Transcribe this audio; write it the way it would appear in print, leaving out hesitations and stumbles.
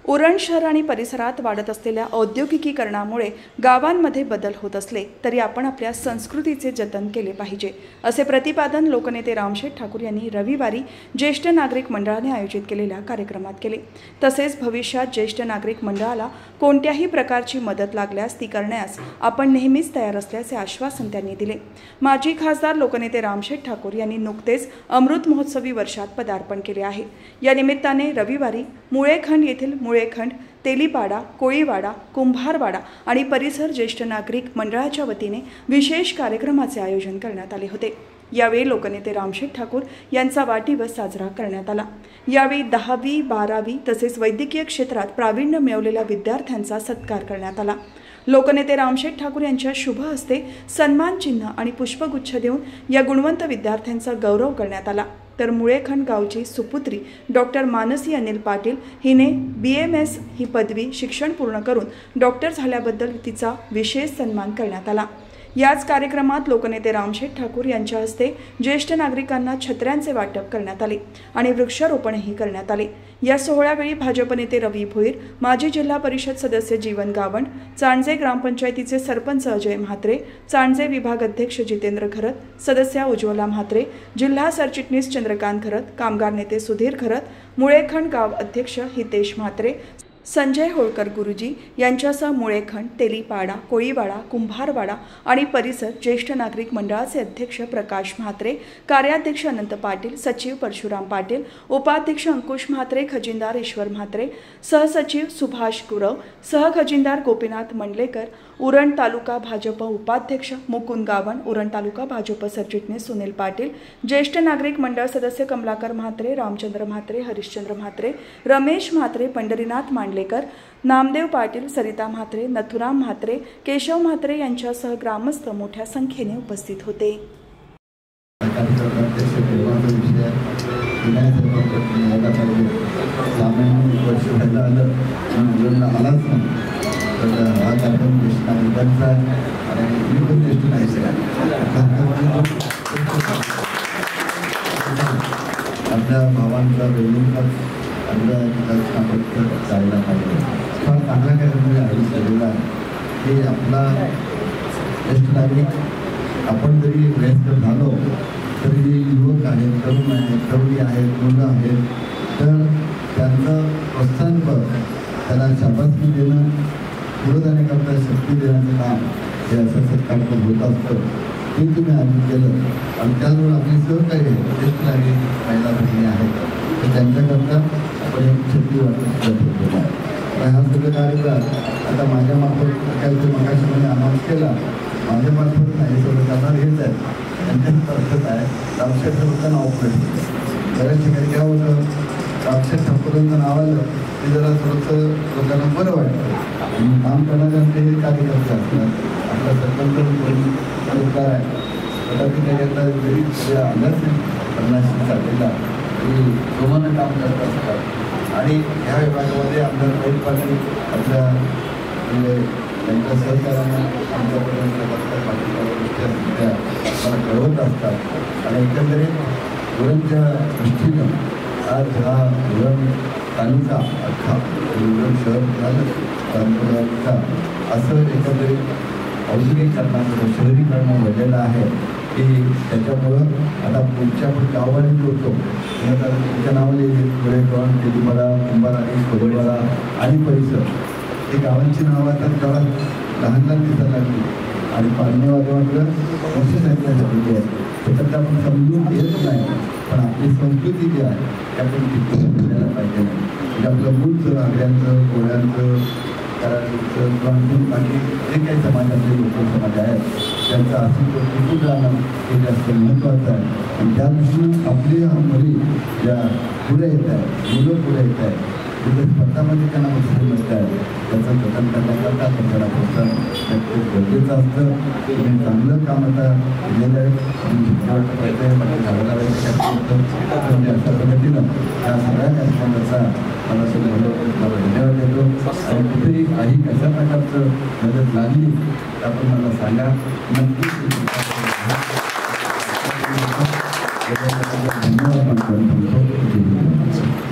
उरण शहर आणि परिसरात वाढत असलेल्या औद्योगिकीकरणामुळे गावांमध्ये बदल होत असले तरी आपण आपल्या संस्कृतीचे जतन केले पाहिजे, असे प्रतिपादन लोकनेते रामशेठ ठाकूर यांनी रविवारी ज्येष्ठ नागरिक मंडळाने आयोजित केलेल्या कार्यक्रमात केले। तसेच भविष्यात ज्येष्ठ नागरिक मंडळाला कोणत्याही प्रकारची मदत लागल्यास ती करण्यास आपण नेहमीच तयार असल्याचे आश्वासन त्यांनी दिले। माजी खासदार लोकनेते रामशेठ ठाकूर यांनी नुकतेच अमृत महोत्सवी वर्षात पदार्पण केले आहे। या निमित्ताने रविवारी मुळेखंड येथील मुळेखंड, तेलीपाडा, कोळीवाडा, कुंभारवाडा आणि परिसर ज्येष्ठ नागरिक मंडळाच्या वतीने विशेष कार्यक्रमाचे आयोजन करण्यात आले होते। यावेळी लोकनेते रामशेठ ठाकूर यांचा वाढदिवस साजरा करण्यात आला। यावेळी 10वी, 12वी तसेच वैद्यकीय क्षेत्रात प्रावीण्य मिळवलेल्या विद्यार्थ्यांचा सत्कार करण्यात आला। लोकनेते रामशेठ ठाकूर यांच्या शुभ हस्ते सन्मान चिन्ह आणि पुष्पगुच्छ देऊन या गुणवंत विद्यार्थ्यांचा गौरव करण्यात आला। तर मुळेखंड गावची सुपुत्री डॉक्टर मानसी अनिल पाटील हिने BMS ही पदवी शिक्षण पूर्ण करून डॉक्टर झाल्याबद्दल तिचा विशेष सन्मान करण्यात आला। याच कार्यक्रमात लोकनेते रामशेठ ठाकूर यांच्या हस्ते ज्येष्ठ नागरिकांना छत्र्यांचे वाटप करण्यात आले आणि वृक्षारोपणही करण्यात आले। या सोहळ्यावेळी भाजप नेते रवी भोईर, माजी जिल्हा परिषद सदस्य जीवन गावंड, चांडजे ग्रामपंचायतीचे सरपंच अजय म्हात्रे, चांडजे विभाग अध्यक्ष जितेंद्र खरत, सदस्या उज्ज्वला म्हात्रे, जिल्हा सरचिटणीस चंद्रकांत खरत, कामगार नेते सुधीर खरत, मुळेखंड गाव अध्यक्ष हितेश म्हात्रे, संजय होळकर गुरुजी यांच्यासह मुळेखंड, तेलीपाडा, कोळीवाडा, कुंभारवाडा आणि परिसर ज्येष्ठ नागरिक मंडळाचे अध्यक्ष प्रकाश म्हात्रे, कार्याध्यक्ष अनंत पाटील, सचिव परशुराम पाटील, उपाध्यक्ष अंकुश म्हात्रे, खजिनदार ईश्वर म्हात्रे, सहसचिव सुभाष गुरव, सहखजिनदार गोपीनाथ मंडलेकर, उरण तालुका भाजप उपाध्यक्ष मुकुंद गावंड, उरण तालुका भाजप सरचिटणीस सुनील पाटील, ज्येष्ठ नागरिक मंडळ सदस्य कमलाकर म्हात्रे, रामचंद्र म्हात्रे, हरिश्चंद्र म्हात्रे, रमेश म्हात्रे, पंढरीनाथ मांडलेकर, नामदेव पाटील, सरिता म्हात्रे, नथुराम म्हात्रे, केशव म्हात्रे यांच्यासह ग्रामस्थ मोठ्या संख्येने उपस्थित होते। आपल्या भावांचा वेगळा जायला पाहिजे। फार चांगला कार्यक्रम आयोजित केलेला आहे की आपला ज्येष्ठ नागरिक आपण जरी वयस्कर झालो तरी जे युवक आहेत, तरुण आहेत, तरुणी आहेत, मुलं आहेत, तर त्यांचं प्रोत्साहनपर त्याला शाबासकी देणं, पुढे जाण्याकरता शक्ती देण्याचं काम हे असं सत्कारपूर होत असतं। ते तुम्ही आयोजित केलं आणि त्याचबरोबर आपले सहकार्य ज्येष्ठ नागरिक महिला भगिनी आहेत तर त्यांच्याकरता आपण एक शक्ती वाटप केलेला आहे। हा सगळं कार्यक्रम आता माझ्यामार्फत काय ते मगाशी अनाऊन्स केला, माझ्यामार्फत नाही सगळं करणार हेच आहे। त्यांच्याच अर्थच आहे रामशेठ ठाकूरचं नाव पडलं। बऱ्याच ठिकाणी काय होतं, रामशेठ ठाकूरांचं नाव आलं ते जरा थोडंसं लोकांना बरं वाटतं आणि काम करणाऱ्यांचे हे कार्यकर्ते असतात। आपला सरपंच सरकार आहे, तथापि त्याच्यातला जरी आलाच नाही 50 चाललेला तरी जोमानं काम करत असतात आणि ह्या विभागामध्ये आपल्या काही पाटील आपल्या म्हणजे त्यांच्या सहकार्याने आमच्यापर्यंत पाठिंबा गोष्टी असतात त्या मला कळवत असतात आणि एकंदरीत उरणच्या दृष्टीनं आज हा उरण तालुका अख्खा उरण शहर झालं तालुका असं एकंदरीत औद्योगिकरणाचं शहरीकरण घडलेलं आहे की त्याच्यामुळं आता पुढच्या गावाने जोडतो तुमच्या नावाने मुळेखंड, तेलीपाडा, कुंभारवाडी, कोळीवाडा आणि परिसर हे गावांची नावं आता जरा लहान लहान दिसायला लागली आणि पाळणेवाल्यावर मोठी संख्या झालेली आहे। त्याच्यात आपण समजून घेत नाही, पण आपली संस्कृती जी आहे त्या आपण टिकवून पाहिजे नाही। म्हणजे आपलं मूळचं आग्र्यांचं, कोळ्यांचं, कराडचं, बाकी जे काही समाजातले लोक समाज आहेत त्यांचं अस्तित्व टिकून राहणं हे जास्त महत्त्वाचं आहे आणि त्या दृष्टीनं आपली मुली ज्या पुढे येत आहेत, मुलं पुढे येत आहेत, तिथे स्पर्धामध्ये त्यांना मजबूत मिळत आहे त्याचं जतन करण्याकरता आपण त्याला प्रोत्साहन खूप गरजेचं असतं। तुम्ही चांगलं काम आता केलेलं आहे आणि झाडाला अशा पद्धतीनं या सगळ्या कार्यक्रमाचा मला सगळं धन्यवाद देतो आणि कुठेही काही कशा प्रकारचं मदत लागली तर आपण मला सांगा, नक्कीच धन्यवाद.